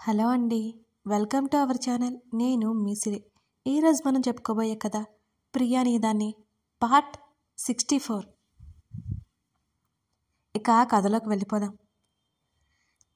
Hello అండి, welcome to our channel. నేను మీ సిరి. ఈరోజు మనం చెప్పుకోబోయే కథ ప్రియా నీదాన్ని పార్ట్ 64. ఇక కథలోకి వెళ్ళిపోదాం.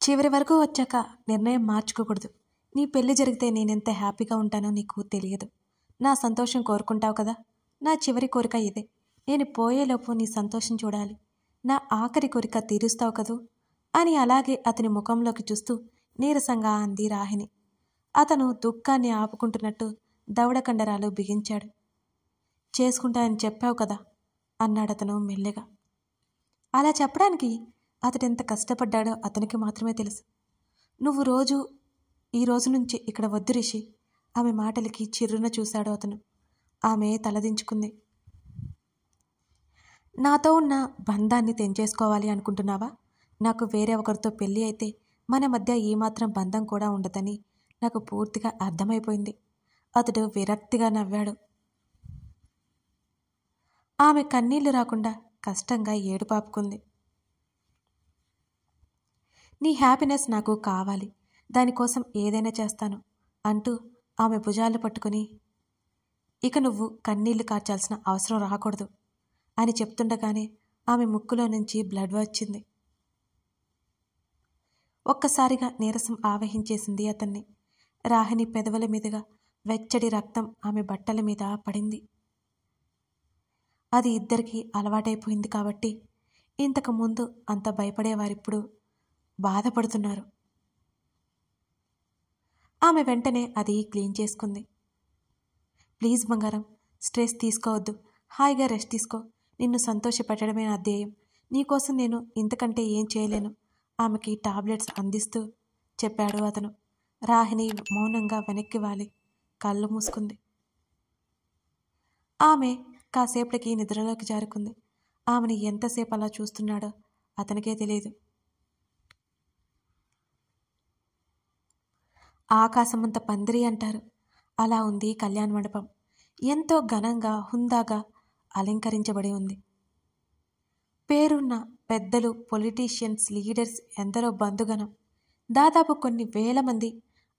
చివరి వరకు వచ్చాక నిర్ణయం మార్చుకోకూడదు. నీ పెళ్లి జరిగితే నేనెంత హ్యాపీగా ఉంటానో నీకు తెలియదు. నా సంతోషం కోరుకుంటావు కదా. నా చివరి కోరిక ఇదే. నేను పోయేలోపు నీ సంతోషం చూడాలి. నా ఆఖరి కోరిక తీరుస్తావు కదూ అని అలాగే అతని ముఖంలోకి చూస్తూ నీరసంగా అంది రాహిణి. అతను దుఃఖాన్ని ఆపుకుంటున్నట్టు దవడ కండరాలు బిగించాడు. చేసుకుంటానని చెప్పావు కదా అన్నాడతను మెల్లగా. అలా చెప్పడానికి అతడెంత కష్టపడ్డాడో అతనికి మాత్రమే తెలుసు. నువ్వు ఈ రోజు నుంచి ఇక్కడ వద్దు రిషి. ఆమె మాటలకి చిర్రున చూశాడు అతను. ఆమె తలదించుకుంది. నాతో ఉన్న బంధాన్ని తెంచేసుకోవాలి అనుకుంటున్నావా? నాకు వేరే ఒకరితో పెళ్ళి అయితే మన మధ్య ఏమాత్రం బంధం కూడా ఉండదని నాకు పూర్తిగా అర్థమైపోయింది. అతడు విరక్తిగా నవ్వాడు. ఆమె కన్నీళ్లు రాకుండా కష్టంగా ఏడుపాపుకుంది. నీ హ్యాపీనెస్ నాకు కావాలి, దానికోసం ఏదైనా చేస్తాను అంటూ ఆమె భుజాలు పట్టుకుని, ఇక నువ్వు కన్నీళ్లు కార్చాల్సిన అవసరం రాకూడదు అని చెప్తుండగానే ఆమె ముక్కులో నుంచి బ్లడ్ వచ్చింది. ఒక్కసారిగా నీరసం ఆవహించేసింది అతన్ని. రాహిణి పెదవుల మీదుగా వెచ్చడి రక్తం ఆమె బట్టల మీద పడింది. అది ఇద్దరికీ అలవాటైపోయింది కాబట్టి ఇంతకు ముందు అంత భయపడేవారిప్పుడు బాధపడుతున్నారు. ఆమె వెంటనే అది క్లీన్ చేసుకుంది. ప్లీజ్ బంగారం, స్ట్రెస్ తీసుకోవద్దు. హాయిగా రెస్ట్ తీసుకో. నిన్ను సంతోషపెట్టడమే నా ధ్యేయం. నీకోసం నేను ఇంతకంటే ఏం చేయలేను ఆమెకి టాబ్లెట్స్ అందిస్తూ చెప్పాడు అతను. రాహిణి మౌనంగా వెనక్కి వాలి కళ్ళు మూసుకుంది. ఆమె కాసేపటికి నిద్రలోకి జారుకుంది. ఆమెని ఎంతసేపు అలా చూస్తున్నాడో అతనికే తెలియదు. ఆకాశమంత పందిరి అంటారు, అలా ఉంది కళ్యాణ మండపం. ఎంతో ఘనంగా హుందాగా అలంకరించబడి ఉంది. పేరున్న పెద్దలు, పొలిటీషియన్స్, లీడర్స్, ఎందరో బంధుగణం, దాదాపు కొన్ని వేల మంది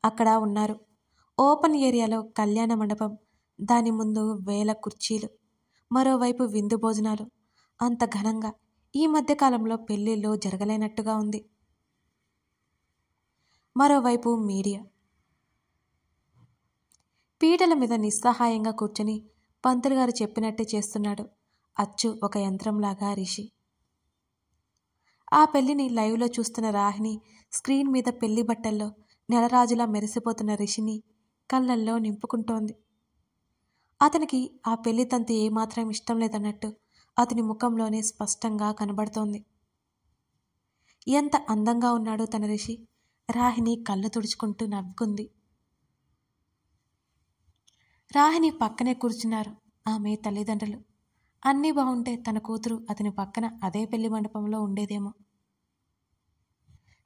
అక్కడ ఉన్నారు. ఓపెన్ ఏరియాలో కళ్యాణ మండపం, దాని ముందు వేల కుర్చీలు, మరోవైపు విందు భోజనాలు. అంత ఘనంగా ఈ మధ్యకాలంలో పెళ్లిళ్ళు జరగలేనట్టుగా ఉంది. మరోవైపు మీడియా పీటల మీద నిస్సహాయంగా కూర్చొని పంతులు గారు చెప్పినట్టే చేస్తున్నాడు. అచ్చు ఒక యంత్రంలాగా రిషి. ఆ పెళ్లిని లైవ్లో చూస్తున్న రాహిణి స్క్రీన్ మీద పెళ్లి బట్టల్లో నెలరాజులా మెరిసిపోతున్న రిషిని కళ్ళల్లో నింపుకుంటోంది. అతనికి ఆ పెళ్లి తంతు ఏమాత్రం ఇష్టం లేదన్నట్టు అతని ముఖంలోనే స్పష్టంగా కనబడుతోంది. ఎంత అందంగా ఉన్నాడో తన రిషి. రాహిణి కళ్ళు తుడుచుకుంటూ నవ్వుకుంది. రాహిణి పక్కనే కూర్చున్నారు ఆమె తల్లిదండ్రులు. అన్నీ బాగుంటే తన కూతురు అతని పక్కన అదే పెళ్లి మండపంలో ఉండేదేమో.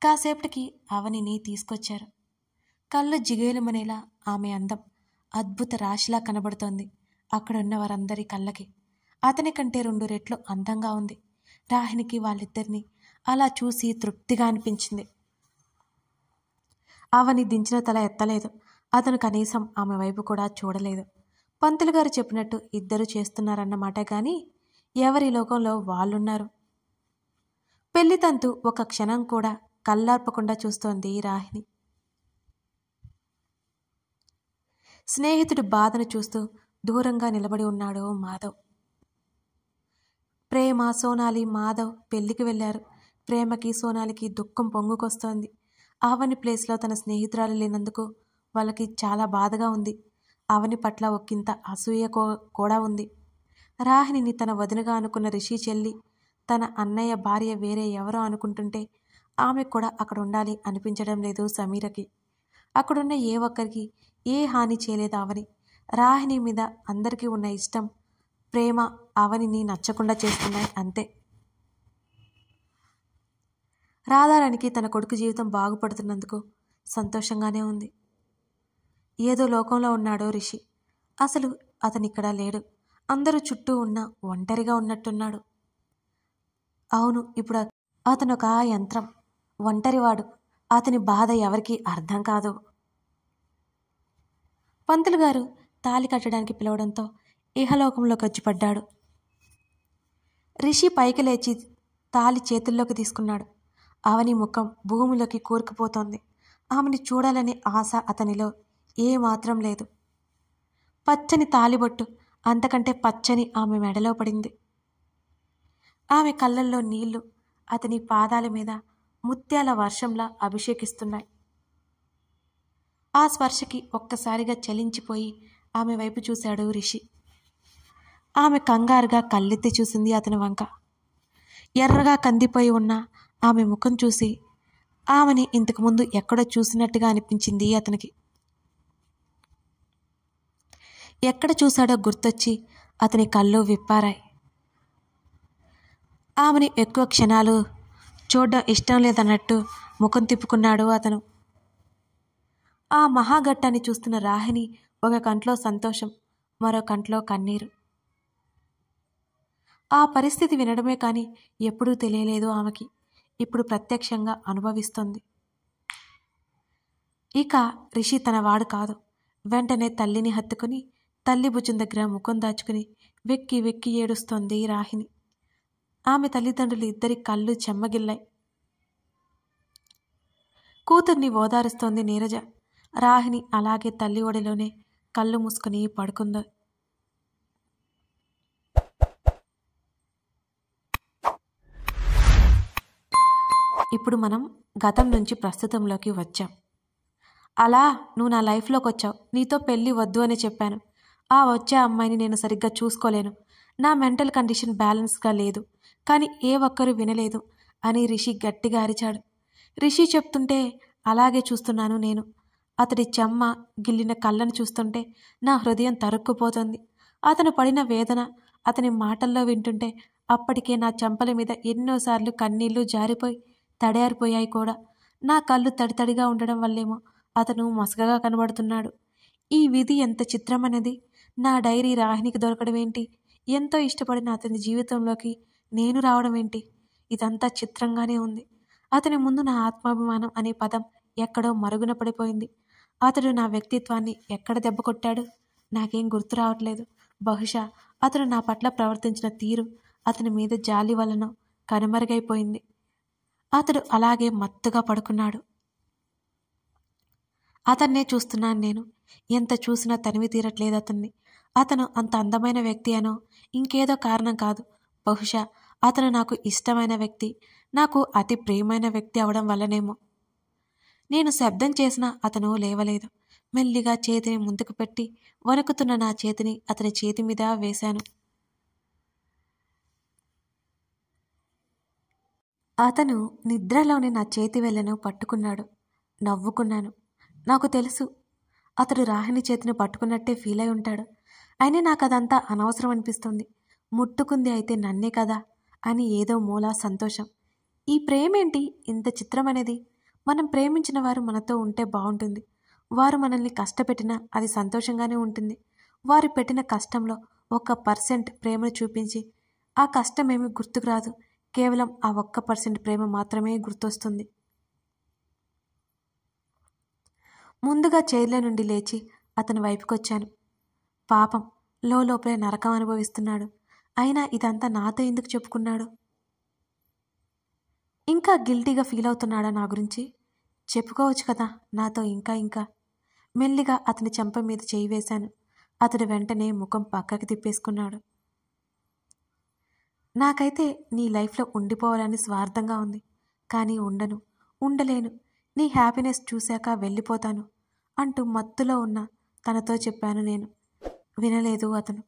కాసేపటికి అవనిని తీసుకొచ్చారు. కళ్ళు జిగేలుమనేలా ఆమె అందం అద్భుత రాశిలా కనబడుతోంది అక్కడున్న వారందరి కళ్ళకి. అతని కంటే 2 రెట్లు అందంగా ఉంది. రాహిణికి వాళ్ళిద్దరినీ అలా చూసి తృప్తిగా అనిపించింది. అవని దించిన తల ఎత్తలేదు. అతను కనీసం ఆమె వైపు కూడా చూడలేదు. పంతులు గారు చెప్పినట్టు ఇద్దరు చేస్తున్నారన్నమాట గాని ఎవరి లోకంలో వాళ్ళున్నారు. పెళ్లి తంతు ఒక క్షణం కూడా కళ్ళార్పకుండా చూస్తోంది రాహిణి. స్నేహితుడి బాధను చూస్తూ దూరంగా నిలబడి ఉన్నాడు మాధవ్. ప్రేమ, సోనాలి, మాధవ్ పెళ్లికి వెళ్లారు. ప్రేమకి, సోనాలికి దుఃఖం పొంగుకొస్తోంది. అవని ప్లేస్లో తన స్నేహితురాలు లేనందుకు వాళ్ళకి చాలా బాధగా ఉంది. అవని పట్ల ఒకంత అసూయ కూడా ఉంది. రాహిణిని తన వదినగా అనుకున్న రిషి చెల్లి తన అన్నయ్య భార్య వేరే ఎవరో అనుకుంటుంటే ఆమె కూడా అక్కడ ఉండాలి అనిపించడం లేదు సమీరకి. అక్కడున్న ఏ ఒక్కరికి ఏ హాని చేయలేదు అవని. రాహిణి మీద అందరికీ ఉన్న ఇష్టం, ప్రేమ అవనిని నచ్చకుండా చేస్తున్నాయి అంతే. రాధారానికి తన కొడుకు జీవితం బాగుపడుతున్నందుకు సంతోషంగానే ఉంది. ఏదో లోకంలో ఉన్నాడో రిషి. అసలు అతనిక్కడ లేడు. అందరూ చుట్టూ ఉన్న ఒంటరిగా ఉన్నట్టున్నాడు. అవును, ఇప్పుడు అతనొక యంత్రం, ఒంటరివాడు. అతని బాధ ఎవరికీ అర్థం కాదు. పంతులు గారు తాళి కట్టడానికి పిలవడంతో ఇహలోకంలో గజ్జిపడ్డాడు. రిషి పైకి లేచి తాళి చేతుల్లోకి తీసుకున్నాడు. అవని ముఖం భూమిలోకి కూరుకుపోతోంది. ఆమెని చూడాలనే ఆశ అతనిలో ఏమాత్రం లేదు. పచ్చని తాలిబొట్టు అంతకంటే పచ్చని ఆమె మెడలో పడింది. ఆమె కళ్ళల్లో నీళ్లు అతని పాదాల మీద ముత్యాల వర్షంలా అభిషేకిస్తున్నాయి. ఆ స్పర్శకి ఒక్కసారిగా చలించిపోయి ఆమె వైపు చూశాడు రిషి. ఆమె కంగారుగా కళ్ళెత్తి చూసింది అతని వంక. ఎర్రగా కందిపోయి ఉన్న ఆమె ముఖం చూసి ఆమెని ఇంతకుముందు ఎక్కడో చూసినట్టుగా అనిపించింది అతనికి. ఎక్కడ చూశాడో గుర్తొచ్చి అతని కళ్ళు విప్పారాయి. ఆమెని ఎక్కువ క్షణాలు చూడడం ఇష్టం లేదన్నట్టు ముఖం తిప్పుకున్నాడు అతను. ఆ మహాఘట్టాన్ని చూస్తున్న రాహిణి ఒక కంట్లో సంతోషం, మరో కంట్లో కన్నీరు. ఆ పరిస్థితి వినడమే కానీ ఎప్పుడూ తెలియలేదు ఆమెకి. ఇప్పుడు ప్రత్యక్షంగా అనుభవిస్తోంది. ఇక రిషి తన వాడు కాదు. వెంటనే తల్లిని హత్తుకుని తల్లి భుజం దగ్గర ముఖం దాచుకుని వెక్కి వెక్కి ఏడుస్తోంది రాహిణి. ఆమె తల్లిదండ్రులు ఇద్దరి కళ్ళు చెమ్మగిల్లాయి. కూతుర్ని ఓదారుస్తోంది నీరజ. రాహిణి అలాగే తల్లి ఒడిలోనే కళ్ళు మూసుకుని పడుకుందో. ఇప్పుడు మనం గతం నుంచి ప్రస్తుతంలోకి వచ్చాం. అలా నువ్వు నా లైఫ్లోకి వచ్చావు. నీతో పెళ్ళి వద్దు అని చెప్పాను. ఆ వచ్చే అమ్మాయిని నేను సరిగ్గా చూసుకోలేను. నా మెంటల్ కండిషన్ బ్యాలెన్స్గా లేదు. కానీ ఏ ఒక్కరూ వినలేదు అని రిషి గట్టిగా అరిచాడు. రిషి చెప్తుంటే అలాగే చూస్తున్నాను నేను. అతడి చెమ్మ గిల్లిన కళ్ళను చూస్తుంటే నా హృదయం తరుక్కుపోతుంది. అతను పడిన వేదన అతని మాటల్లో వింటుంటే అప్పటికే నా చెంపల మీద ఎన్నోసార్లు కన్నీళ్లు జారిపోయి తడారిపోయాయి కూడా. నా కళ్ళు తడితడిగా ఉండడం వల్లేమో అతను మసకగా కనబడుతున్నాడు. ఈ విధి ఎంత చిత్రమనేది. నా డైరీ రాహిణికి దొరకడం ఏంటి? ఎంతో ఇష్టపడిన అతని జీవితంలోకి నేను రావడం ఏంటి? ఇదంతా చిత్రంగానే ఉంది. అతని ముందు నా ఆత్మాభిమానం అనే పదం ఎక్కడో మరుగున పడిపోయింది. అతడు నా వ్యక్తిత్వాన్ని ఎక్కడ దెబ్బ కొట్టాడు? నాకేం గుర్తు రావట్లేదు. బహుశా అతను నా పట్ల ప్రవర్తించిన తీరు అతని మీద జాలి వలన కనుమరుగైపోయింది. అతడు అలాగే మత్తుగా పడుకున్నాడు. అతన్నే చూస్తున్నాను నేను. ఎంత చూసినా తనివి తీరట్లేదు అతన్ని. అతను అంత అందమైన వ్యక్తి అనో ఇంకేదో కారణం కాదు. బహుశా అతను నాకు ఇష్టమైన వ్యక్తి, నాకు అతి ప్రియమైన వ్యక్తి అవడం వల్లనేమో. నేను శబ్దం చేసినా అతను లేవలేదు. మెల్లిగా చేతిని ముందుకు పెట్టి వణుకుతున్న నా చేతిని అతని చేతి మీద వేశాను. అతను నిద్రలోని నా చేతి వేళ్లను పట్టుకున్నాడు. నవ్వుకున్నాను. నాకు తెలుసు అతడు రాహిణి చేతిని పట్టుకున్నట్టే ఫీల్ అయి ఉంటాడు. అయినా నాకు అదంతా అనవసరం అనిపిస్తుంది. ముట్టుకుంది అయితే నన్నే కదా అని ఏదో మూల సంతోషం. ఈ ప్రేమేంటి ఇంత చిత్రమనేది? మనం ప్రేమించిన వారు మనతో ఉంటే బాగుంటుంది. వారు మనల్ని కష్టపెట్టినా అది సంతోషంగానే ఉంటుంది. వారు పెట్టిన కష్టంలో 1% ప్రేమను చూపించి ఆ కష్టమేమి గుర్తుకు రాదు. కేవలం ఆ 1% ప్రేమ మాత్రమే గుర్తొస్తుంది. ముందుగా చైర్ల నుండి లేచి అతని వైపుకొచ్చాను. పాపం లోపలే నరకం అనుభవిస్తున్నాడు. అయినా ఇదంతా నాతో ఎందుకు చెప్పుకున్నాడు? ఇంకా గిల్టీగా ఫీల్ అవుతున్నాడా నా గురించి? చెప్పుకోవచ్చు కదా నాతో ఇంకా ఇంకా. మెల్లిగా అతని చెంప మీద చేయి వేశాను. అతడు వెంటనే ముఖం పక్కకి తిప్పేసుకున్నాడు. నాకైతే నీ లైఫ్లో ఉండిపోవాలని స్వార్థంగా ఉంది. కానీ ఉండను, ఉండలేను. నీ హ్యాపీనెస్ చూశాక వెళ్ళిపోతాను అంటూ మత్తులో ఉన్న తనతో చెప్పాను నేను. వినలేదు అతను.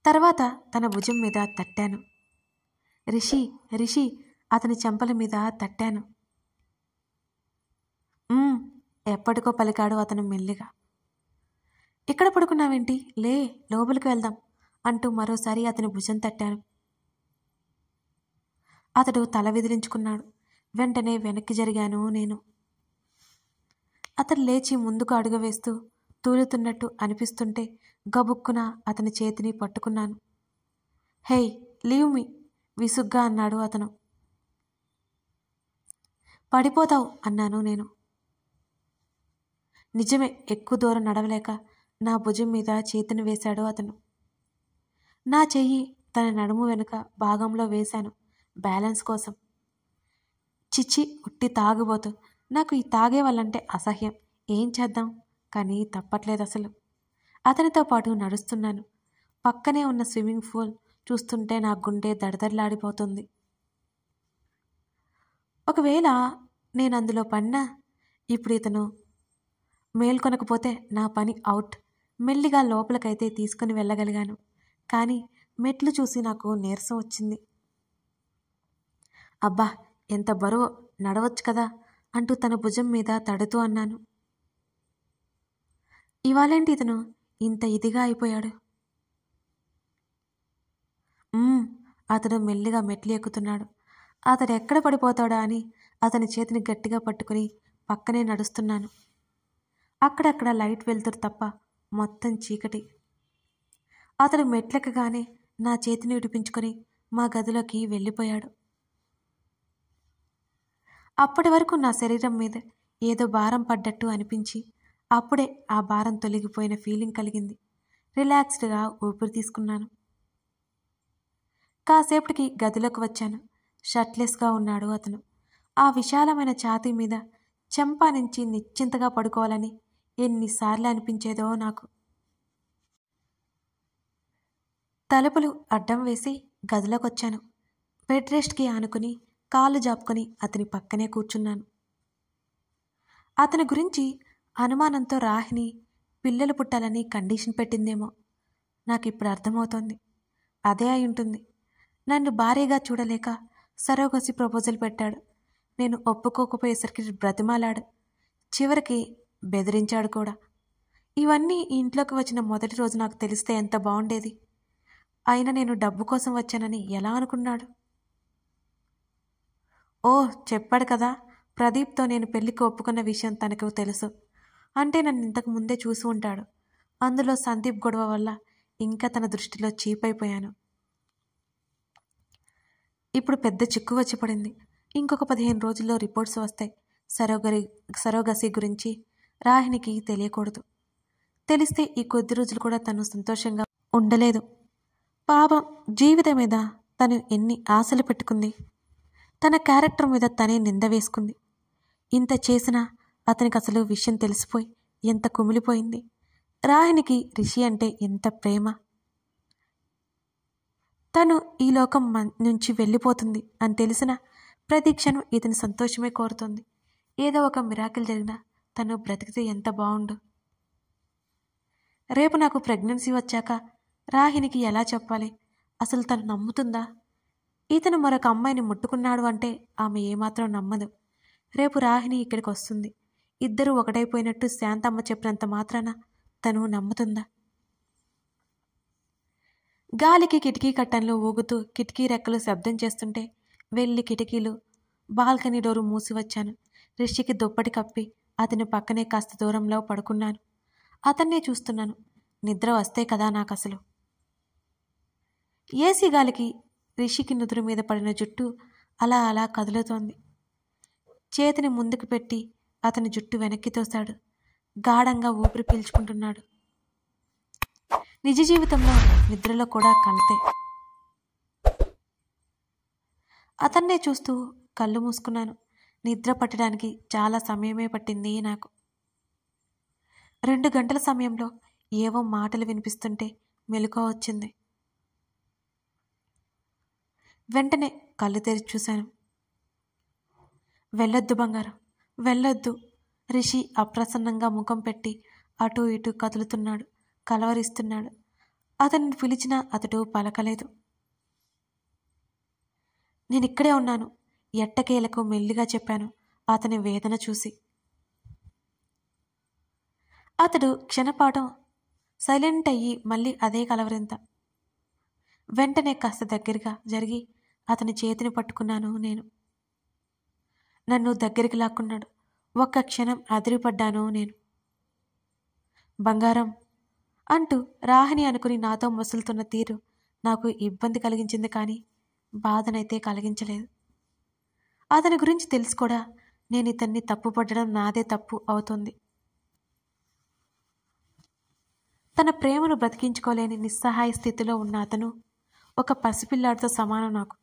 తర్వాత తన భుజం మీద తట్టాను. రిషి రిషి అతని చెంపల మీద తట్టాను. ఎప్పటికో పలికాడు అతను మెల్లిగా. ఇక్కడ పడుకున్నావేంటి? లే లోపలికి వెళ్దాం అంటూ మరోసారి అతని భుజం తట్టాను. అతడు తల విదిలించుకున్నాడు. వెంటనే వెనక్కి జరిగాను నేను. అతడు లేచి ముందుకు అడుగు వేస్తూ తూలుతున్నట్టు అనిపిస్తుంటే గబుక్కున అతని చేతిని పట్టుకున్నాను. హేయ్ లీవ్ మీ విసుగ్గా అన్నాడు అతను. పడిపోతావు అన్నాను నేను. నిజమే, ఎక్కువ దూరం నడవలేక నా భుజం మీద చేతిని వేశాడు అతను. నా చెయ్యి తన నడుము వెనుక భాగంలో వేశాను బ్యాలెన్స్ కోసం. చిచ్చి, ఉట్టి తాగుబోతు. నాకు ఈ తాగే వాళ్ళంటే అసహ్యం. ఏం చేద్దాం, కానీ తప్పట్లేదు అసలు. అతనితో పాటు నడుస్తున్నాను. పక్కనే ఉన్న స్విమ్మింగ్ పూల్ చూస్తుంటే నా గుండె దడదడలాడిపోతుంది. ఒకవేళ నేను అందులో పడినా ఇప్పుడు ఇతను మేల్కొనకపోతే నా పని అవుట్. మెల్లిగా లోపలికైతే తీసుకుని వెళ్ళగలిగాను. కానీ మెట్లు చూసి నాకు నీరసం వచ్చింది. అబ్బా, ఎంత బరువు, నడవచ్చు కదా అంటూ తన భుజం మీద తడుతూ అన్నాను. ఇవాళేంటి ఇతను ఇంత ఇదిగా అయిపోయాడు? అతడు మెల్లిగా మెట్లు ఎక్కుతున్నాడు. అతడు ఎక్కడ పడిపోతాడా అని అతని చేతిని గట్టిగా పట్టుకుని పక్కనే నడుస్తున్నాను. అక్కడక్కడ లైట్ వెలుతురు తప్ప మొత్తం చీకటి. అతడు మెట్లెక్కగానే నా చేతిని విడిపించుకొని మా గదిలోకి వెళ్ళిపోయాడు. అప్పటి వరకు నా శరీరం మీద ఏదో భారం పడ్డట్టు అనిపించి అప్పుడే ఆ భారం తొలగిపోయిన ఫీలింగ్ కలిగింది. రిలాక్స్డ్గా ఊపిరి తీసుకున్నాను. కాసేపటికి గదిలోకి వచ్చాను. షర్ట్లెస్గా ఉన్నాడు అతను. ఆ విశాలమైన ఛాతీ మీద చెంపా నుంచి నిశ్చింతగా పడుకోవాలని ఎన్నిసార్లు అనిపించేదో నాకు. తలుపులు అడ్డం వేసి గదిలోకొచ్చాను. బెడ్ రెస్ట్కి ఆనుకుని కాళ్ళు జాపుకొని అతని పక్కనే కూర్చున్నాను. అతని గురించి అనుమానంతో రాహిని పిల్లలు పుట్టాలని కండిషన్ పెట్టిందేమో. నాకు ఇప్పుడు అర్థమవుతోంది. అదే అయి ఉంటుంది. నన్ను భారీగా చూడలేక సరోగసి ప్రపోజల్ పెట్టాడు. నేను ఒప్పుకోకపోయేసరికి బ్రతిమాలాడు. చివరికి బెదిరించాడు కూడా. ఇవన్నీ ఇంట్లోకి వచ్చిన మొదటి రోజు నాకు తెలిస్తే ఎంత బాగుండేది. అయినా నేను డబ్బు కోసం వచ్చానని ఎలా అనుకున్నాడు? ఓ, చెప్పాడు కదా, ప్రదీప్తో నేను పెళ్లికి ఒప్పుకున్న విషయం తనకు తెలుసు. అంటే నన్ను ఇంతకు ముందే చూసి ఉంటాడు. అందులో సందీప్ గొడవ వల్ల ఇంకా తన దృష్టిలో చీపైపోయాను. ఇప్పుడు పెద్ద చిక్కు వచ్చి పడింది. ఇంకొక 15 రోజుల్లో రిపోర్ట్స్ వస్తాయి. సరోగసి గురించి రాహినికి తెలియకూడదు. తెలిస్తే ఈ కొద్ది రోజులు కూడా తను సంతోషంగా ఉండలేదు. పాపం, జీవితం మీద తను ఎన్ని ఆశలు పెట్టుకుంది. తన క్యారెక్టర్ మీద తనే నింద వేసుకుంది. ఇంత చేసినా అతనికి అసలు విషయం తెలిసిపోయి ఎంత కుమిలిపోయింది. రాహినికి రిషి అంటే ఎంత ప్రేమ. తను ఈ లోకం నుంచి వెళ్ళిపోతుంది అని తెలిసిన ప్రతి క్షణం ఇతని సంతోషమే కోరుతుంది. ఏదో ఒక మిరాకిల్ జరిగినా తను బ్రతికితే ఎంత బాగుండు. రేపు నాకు ప్రెగ్నెన్సీ వచ్చాక రాహినికి ఎలా చెప్పాలి? అసలు తను నమ్ముతుందా? ఇతను మరొక అమ్మాయిని ముట్టుకున్నాడు అంటే ఆమె ఏమాత్రం నమ్మదు. రేపు రాహిని ఇక్కడికి వస్తుంది. ఇద్దరూ ఒకటైపోయినట్టు శాంతమ్మ చెప్పినంత మాత్రాన తను నమ్ముతుందా? గాలికి కిటికీ కట్టన్లు ఊగుతూ కిటికీ రెక్కలు శబ్దం చేస్తుంటే వెళ్ళి కిటికీలు బాల్కనీ డోరు మూసి వచ్చాను. రిషికి దుప్పటి కప్పి అతని పక్కనే కాస్త దూరంలో పడుకున్నాను. అతన్నే చూస్తున్నాను. నిద్ర వస్తే కదా నాకు అసలు. ఏసీ గాలికి రిషికి నుదురు మీద పడిన జుట్టు అలా అలా కదులుతోంది. చేతిని ముందుకు పెట్టి అతని జుట్టు వెనక్కి తోశాడు. గాఢంగా ఊపిరి పీల్చుకుంటున్నాడు. నిజ జీవితంలో నిద్రలో కూడా కలతే. అతన్నే చూస్తూ కళ్ళు మూసుకున్నాను. నిద్ర పట్టడానికి చాలా సమయమే పట్టింది నాకు. 2 గంటల సమయంలో ఏవో మాటలు వినిపిస్తుంటే మెలకువ వచ్చింది. వెంటనే కళ్ళు తెరిచి చూశాను. వెళ్ళొద్దు బంగారం, వెళ్ళొద్దు. రిషి అప్రసన్నంగా ముఖం పెట్టి అటూ ఇటూ కదులుతున్నాడు, కలవరిస్తున్నాడు. అతన్ని పిలిచినా అతడు పలకలేదు. నేనిక్కడే ఉన్నాను, ఎట్టకేలకు మెల్లిగా చెప్పాను అతని వేదన చూసి. అతడు క్షణపాఠం సైలెంట్ అయ్యి మళ్ళీ అదే కలవరింత. వెంటనే కాస్త దగ్గరగా జరిగి అతని చేతిని పట్టుకున్నాను నేను. నన్ను దగ్గరికి లాక్కున్నాడు. ఒక్క క్షణం అదిరిపడ్డాను నేను. బంగారం అంటూ రాహిని అనుకుని నాతో మసులుతున్న తీరు నాకు ఇబ్బంది కలిగించింది, కానీ బాధనైతే కలిగించలేదు. అతని గురించి తెలిసి కూడా నేను ఇతన్ని తప్పుపట్టడం నాదే తప్పు అవుతుంది. తన ప్రేమను బ్రతికించుకోలేని నిస్సహాయ స్థితిలో ఉన్న అతను ఒక పసిపిల్లాడితో సమానం నాకు.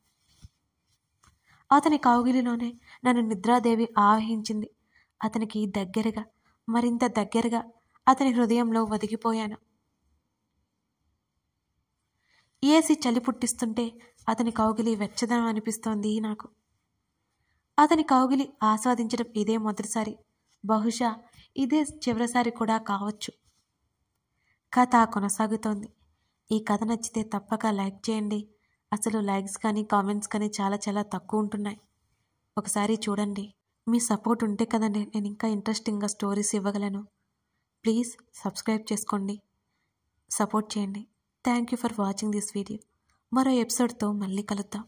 అతని కౌగిలిలోనే నన్ను నిద్రాదేవి ఆవహించింది. అతనికి దగ్గరగా, మరింత దగ్గరగా అతని హృదయంలో ఒదిగిపోయాను. ఏసి చలి పుట్టిస్తుంటే అతని కౌగిలి వెచ్చదనం అనిపిస్తోంది నాకు. అతని కౌగిలి ఆస్వాదించడం ఇదే మొదటిసారి, బహుశా ఇదే చివరిసారి కూడా కావచ్చు. కథ కొనసాగుతోంది. ఈ కథ నచ్చితే తప్పక లైక్ చేయండి. అసలు లైక్స్ కానీ కామెంట్స్ కానీ చాలా చాలా తక్కువ ఉంటున్నాయి. ఒకసారి చూడండి. మీ సపోర్ట్ ఉంటే కదండి నేను ఇంకా ఇంట్రెస్టింగ్గా స్టోరీస్ ఇవ్వగలను. ప్లీజ్ సబ్స్క్రైబ్ చేసుకోండి, సపోర్ట్ చేయండి. Thank you for watching this video. మరో ఎపిసోడ్తో మళ్ళీ కలుద్దాం.